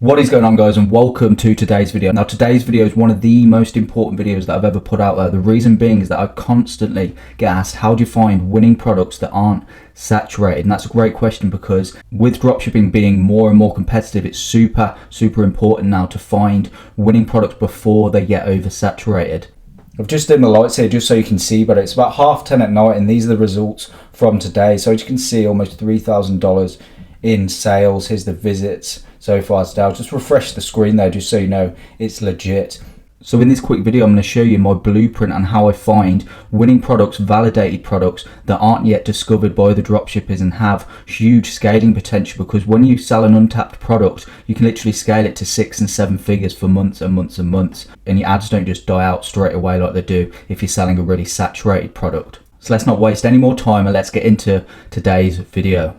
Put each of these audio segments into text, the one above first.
What is going on, guys, and welcome to today's video. Now, today's video is one of the most important videos that I've ever put out there. The reason being is that I constantly get asked, how do you find winning products that aren't saturated? And that's a great question, because with dropshipping being more and more competitive, it's super important now to find winning products before they get oversaturated. I've just dimmed the lights here just so you can see, but it's about 10:30 at night, and these are the results from today. So as you can see, almost $3,000 in sales. Here's the visits so far today. I'll just refresh the screen there just so you know it's legit. So in this quick video, I'm going to show you my blueprint on how I find winning products, validated products that aren't yet discovered by the dropshippers and have huge scaling potential, because when you sell an untapped product, you can literally scale it to 6 and 7 figures for months and months and months, and your ads don't just die out straight away like they do if you're selling a really saturated product. So let's not waste any more time and let's get into today's video.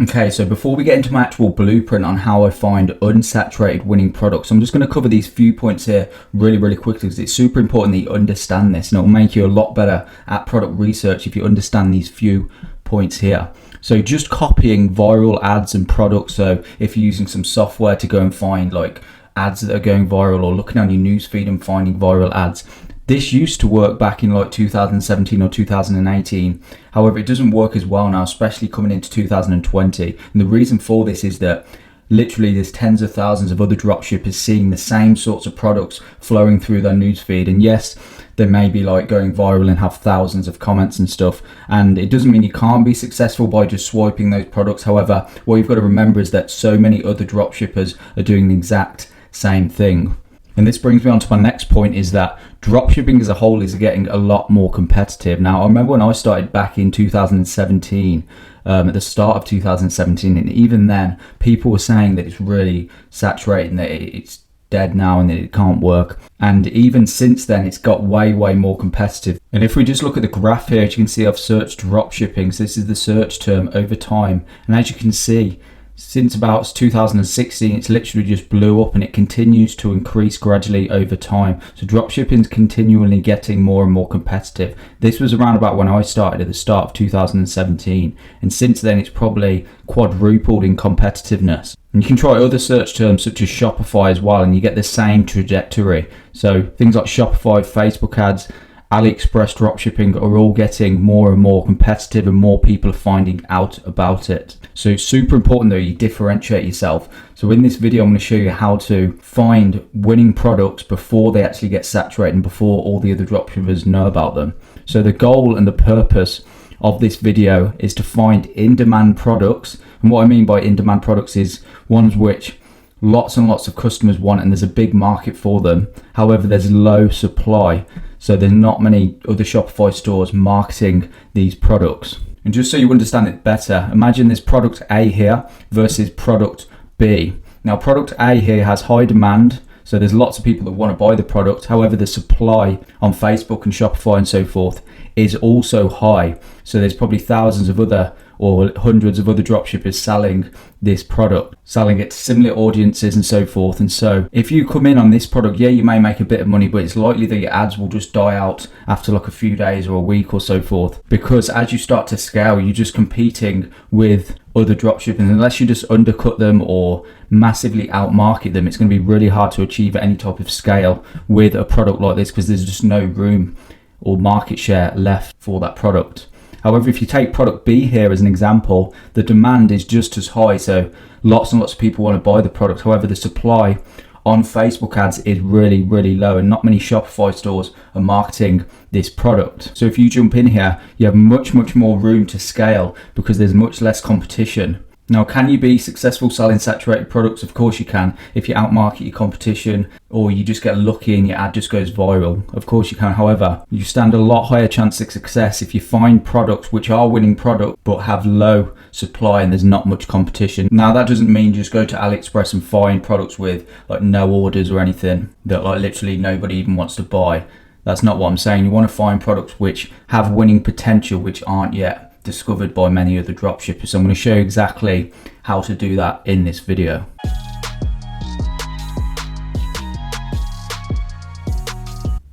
Okay, so before we get into my actual blueprint on how I find unsaturated winning products, I'm just going to cover these few points here really quickly, because it's super important that you understand this, and it will make you a lot better at product research if you understand these few points here. So just copying viral ads and products, so if you're using some software to go and find like ads that are going viral, or looking on your newsfeed and finding viral ads, this used to work back in like 2017 or 2018. However, it doesn't work as well now, especially coming into 2020. And the reason for this is that literally there's tens of thousands of other dropshippers seeing the same sorts of products flowing through their newsfeed. And yes, they may be like going viral and have thousands of comments and stuff. And it doesn't mean you can't be successful by just swiping those products. However, what you've got to remember is that so many other dropshippers are doing the exact same thing. And this brings me on to my next point, is that dropshipping as a whole is getting a lot more competitive. Now, I remember when I started back in 2017, at the start of 2017, and even then, people were saying that it's really saturated and that it's dead now and that it can't work. And even since then, it's got way more competitive. And if we just look at the graph here, as you can see, I've searched dropshipping. So this is the search term over time. And as you can see, since about 2016, it's literally just blew up, and it continues to increase gradually over time. So dropshipping is continually getting more and more competitive. This was around about when I started at the start of 2017, and since then it's probably quadrupled in competitiveness. And you can try other search terms such as Shopify as well, and you get the same trajectory. So things like Shopify, Facebook ads, AliExpress dropshipping are all getting more and more competitive, and more people are finding out about it. So it's super important that you differentiate yourself. So in this video, I'm going to show you how to find winning products before they actually get saturated and before all the other dropshippers know about them. So the goal and the purpose of this video is to find in-demand products. And what I mean by in-demand products is ones which lots and lots of customers want, and there's a big market for them. However, there's low supply. So there's not many other Shopify stores marketing these products. And just so you understand it better, imagine this product A here versus product B. Now, product A here has high demand, so there's lots of people that want to buy the product. However, the supply on Facebook and Shopify and so forth is also high. So there's probably thousands of other or hundreds of other dropshippers selling this product, selling it to similar audiences and so forth. And so if you come in on this product, yeah, you may make a bit of money, but it's likely that your ads will just die out after like a few days or a week or so forth, because as you start to scale, you're just competing with other dropshippers. Unless you just undercut them or massively outmarket them, it's going to be really hard to achieve any type of scale with a product like this, because there's just no room or market share left for that product. However, if you take product B here as an example, the demand is just as high, so lots and lots of people want to buy the product. However, the supply on Facebook ads is really low, and not many Shopify stores are marketing this product. So if you jump in here, you have much more room to scale, because there's much less competition. Now, can you be successful selling saturated products? Of course you can. If you outmarket your competition, or you just get lucky and your ad just goes viral, of course you can. However, you stand a lot higher chance of success if you find products which are winning products but have low supply and there's not much competition. Now, that doesn't mean just go to AliExpress and find products with like no orders or anything that like literally nobody even wants to buy. That's not what I'm saying. You want to find products which have winning potential, which aren't yet discovered by many other dropshippers. So I'm going to show you exactly how to do that in this video.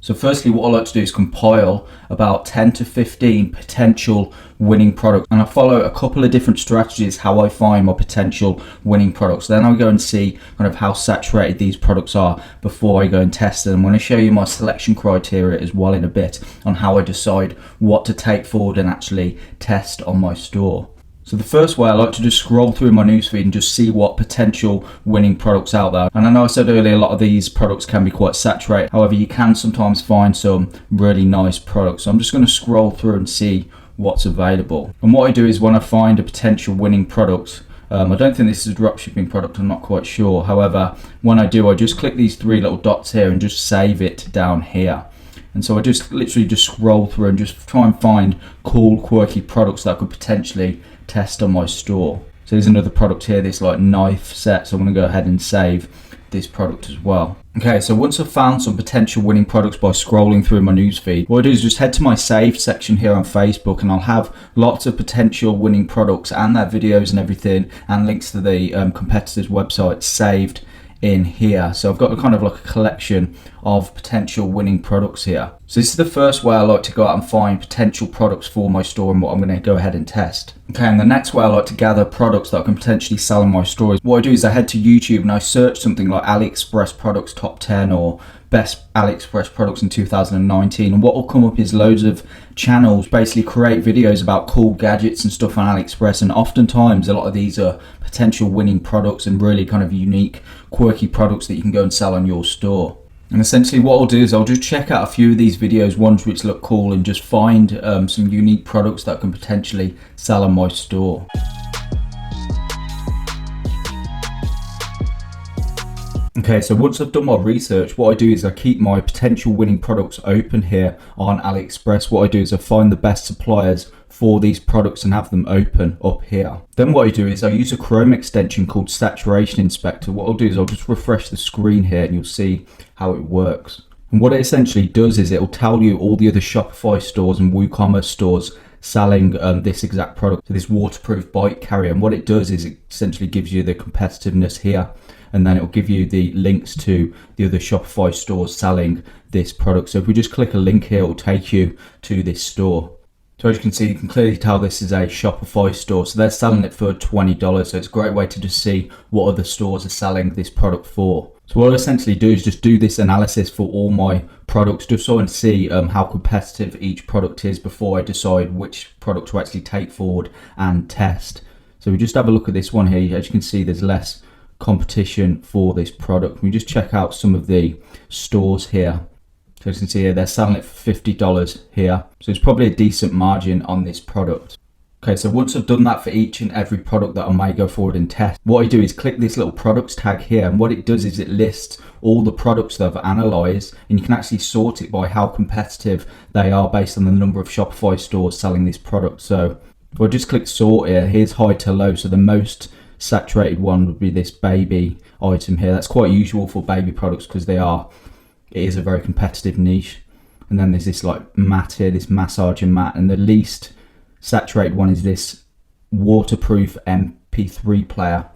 So firstly, what I like to do is compile about 10 to 15 potential winning products. And I follow a couple of different strategies how I find my potential winning products. Then I'll go and see kind of how saturated these products are before I go and test them. I'm going to show you my selection criteria as well in a bit on how I decide what to take forward and actually test on my store. So the first way, I like to just scroll through my newsfeed and just see what potential winning products out there. And I know I said earlier, a lot of these products can be quite saturated. However, you can sometimes find some really nice products. So I'm just going to scroll through and see what's available. And what I do is when I find a potential winning product, I don't think this is a dropshipping product, I'm not quite sure. However, when I do, I just click these three little dots here and just save it down here. And so I just literally just scroll through and just try and find cool, quirky products that I could potentially test on my store. So there's another product here, this like knife set. So I'm going to go ahead and save this product as well. Okay, so once I've found some potential winning products by scrolling through my newsfeed, what I do is just head to my saved section here on Facebook, and I'll have lots of potential winning products and their videos and everything, and links to the competitors' websites saved in here. So I've got kind of like a collection of potential winning products here. So this is the first way I like to go out and find potential products for my store and what I'm going to go ahead and test. Okay, and the next way I like to gather products that I can potentially sell in my store is what I do is I head to YouTube and I search something like AliExpress products top 10 or best AliExpress products in 2019, and what will come up is loads of channels basically create videos about cool gadgets and stuff on AliExpress, and oftentimes a lot of these are potential winning products and really kind of unique, quirky products that you can go and sell on your store. And essentially what I'll do is I'll just check out a few of these videos, ones which look cool, and just find some unique products that I can potentially sell on my store. Okay, so once I've done my research, what I do is I keep my potential winning products open here on AliExpress. What I do is I find the best suppliers for these products and have them open up here. Then what I do is I use a Chrome extension called Saturation Inspector. What I'll do is I'll just refresh the screen here and you'll see how it works. And what it essentially does is it'll tell you all the other Shopify stores and WooCommerce stores selling this exact product, so this waterproof bike carrier. And what it does is it essentially gives you the competitiveness here, and then it'll give you the links to the other Shopify stores selling this product. So if we just click a link here, it'll take you to this store. So as you can see, you can clearly tell this is a Shopify store. So they're selling it for $20. So it's a great way to just see what other stores are selling this product for. So what I essentially do is just do this analysis for all my products, just so I can see how competitive each product is before I decide which product to actually take forward and test. So we just have a look at this one here. As you can see, there's less competition for this product. We just check out some of the stores here. So as you can see here, they're selling it for $50 here. So it's probably a decent margin on this product. Okay, so once I've done that for each and every product that I may go forward and test, what I do is click this little products tag here, and what it does is it lists all the products that I've analysed, and you can actually sort it by how competitive they are based on the number of Shopify stores selling this product. So if I just click sort here, here's high to low. So the most saturated one would be this baby item here. That's quite usual for baby products because it is a very competitive niche. And then there's this like mat here, this massager mat, and the least saturated one is this waterproof MP3 player.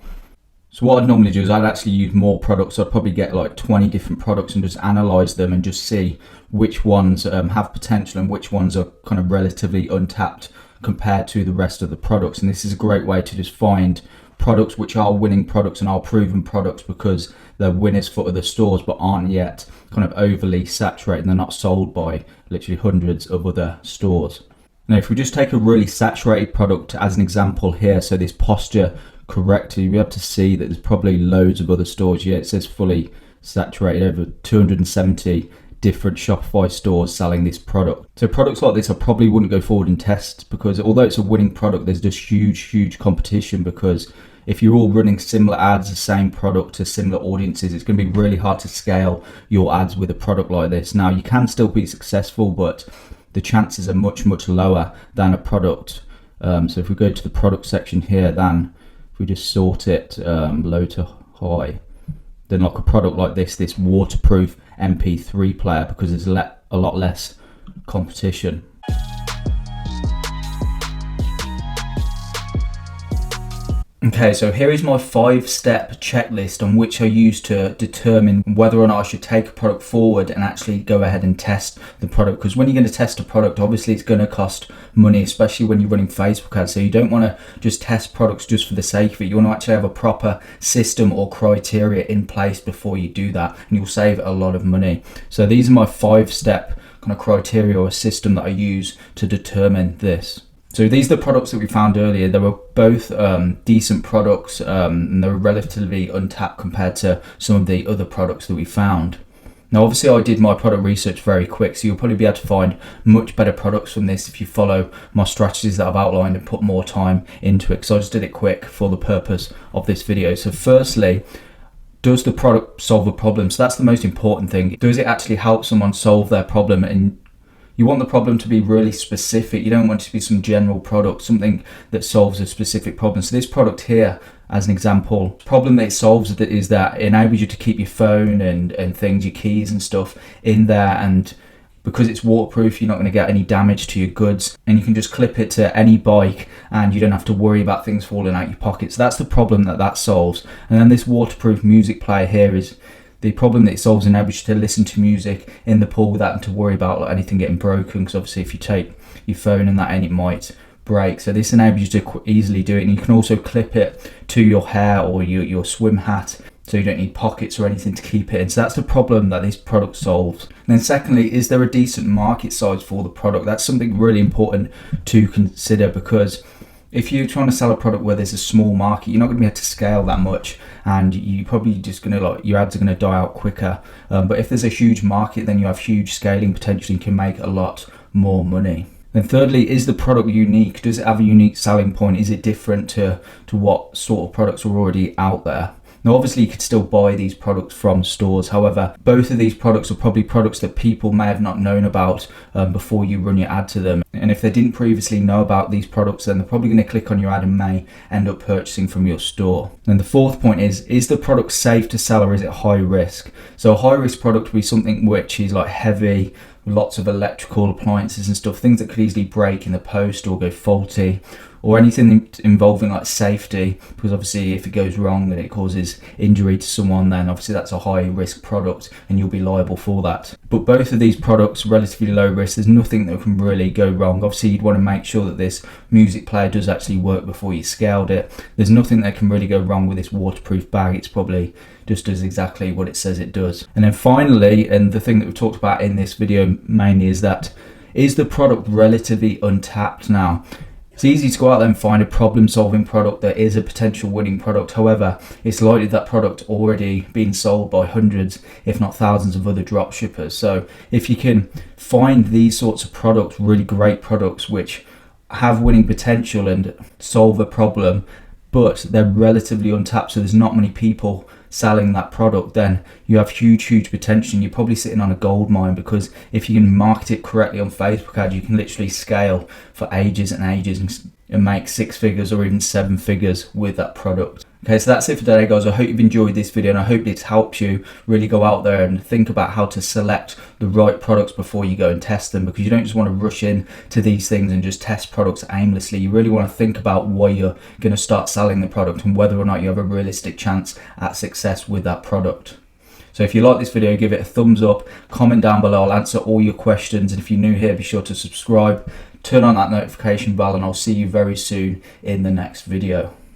So what I'd normally do is I'd actually use more products. I'd probably get like 20 different products and just analyze them and just see which ones have potential and which ones are kind of relatively untapped compared to the rest of the products. And this is a great way to just find products which are winning products and are proven products because they're winners for other stores but aren't yet kind of overly saturated and they're not sold by literally hundreds of other stores. Now if we just take a really saturated product as an example here, so this posture corrector, you'll be able to see that there's probably loads of other stores. Yeah, it says fully saturated, over 270 different Shopify stores selling this product. So products like this I probably wouldn't go forward and test, because although it's a winning product, there's just huge competition, because if you're all running similar ads, the same product to similar audiences, it's going to be really hard to scale your ads with a product like this. Now you can still be successful, but the chances are much lower than a product. So if we go to the product section here, then if we just sort it low to high, then like a product like this waterproof MP3 player, because there's a lot less competition. Okay, so here is my 5-step checklist on which I use to determine whether or not I should take a product forward and actually go ahead and test the product. Because when you're going to test a product, obviously it's going to cost money, especially when you're running Facebook ads. So you don't want to just test products just for the sake of it. You want to actually have a proper system or criteria in place before you do that, and you'll save a lot of money. So these are my 5-step kind of criteria or system that I use to determine this. So these are the products that we found earlier. They were both decent products, and they were relatively untapped compared to some of the other products that we found. Now obviously I did my product research very quick, so you'll probably be able to find much better products from this if you follow my strategies that I've outlined and put more time into it. So I just did it quick for the purpose of this video. So firstly, does the product solve a problem? So that's the most important thing. Does it actually help someone solve their problem? And you want the problem to be really specific. You don't want it to be some general product, something that solves a specific problem. So this product here, as an example, problem that it solves is that it enables you to keep your phone and things, your keys and stuff in there, and because it's waterproof, you're not going to get any damage to your goods, and you can just clip it to any bike and you don't have to worry about things falling out your pocket. So that's the problem that solves. And then this waterproof music player here is the problem that it solves, enables you to listen to music in the pool without having to worry about anything getting broken, because obviously if you take your phone and that in, it might break. So this enables you to easily do it, and you can also clip it to your hair or your swim hat, so you don't need pockets or anything to keep it in. So that's the problem that this product solves. And then secondly, is there a decent market size for the product? That's something really important to consider, because if you're trying to sell a product where there's a small market, you're not going to be able to scale that much, and you probably just going to your ads are going to die out quicker. But if there's a huge market, then you have huge scaling potential. You can make a lot more money. Then thirdly, is the product unique? Does it have a unique selling point? Is it different to what sort of products are already out there? Now obviously you could still buy these products from stores. However, both of these products are probably products that people may have not known about before you run your ad to them. And if they didn't previously know about these products, then they're probably going to click on your ad and may end up purchasing from your store. Then the fourth point is the product safe to sell, or is it high risk? So a high risk product would be something which is like heavy, lots of electrical appliances and stuff, things that could easily break in the post or go faulty, or anything involving like safety, because obviously if it goes wrong then it causes injury to someone, then obviously that's a high risk product and you'll be liable for that. But both of these products are relatively low risk. There's nothing that can really go wrong. Obviously you'd want to make sure that this music player does actually work before you scaled it. There's nothing that can really go wrong with this waterproof bag. It's probably just does exactly what it says it does. And then finally, and the thing that we've talked about in this video mainly, is the product relatively untapped now? It's easy to go out there and find a problem-solving product that is a potential winning product. However, it's likely that product already being sold by hundreds, if not thousands of other dropshippers. So if you can find these sorts of products, really great products which have winning potential and solve a problem, but they're relatively untapped, so there's not many people selling that product, then you have huge potential, and you're probably sitting on a gold mine, because if you can market it correctly on Facebook ads, you can literally scale for ages and ages and make 6 figures or even 7 figures with that product. Okay, so that's it for today, guys. I hope you've enjoyed this video, and I hope it's helped you really go out there and think about how to select the right products before you go and test them, because you don't just want to rush in to these things and just test products aimlessly. You really want to think about why you're going to start selling the product and whether or not you have a realistic chance at success with that product. So if you like this video, give it a thumbs up, comment down below, I'll answer all your questions, and if you're new here, be sure to subscribe, turn on that notification bell, and I'll see you very soon in the next video.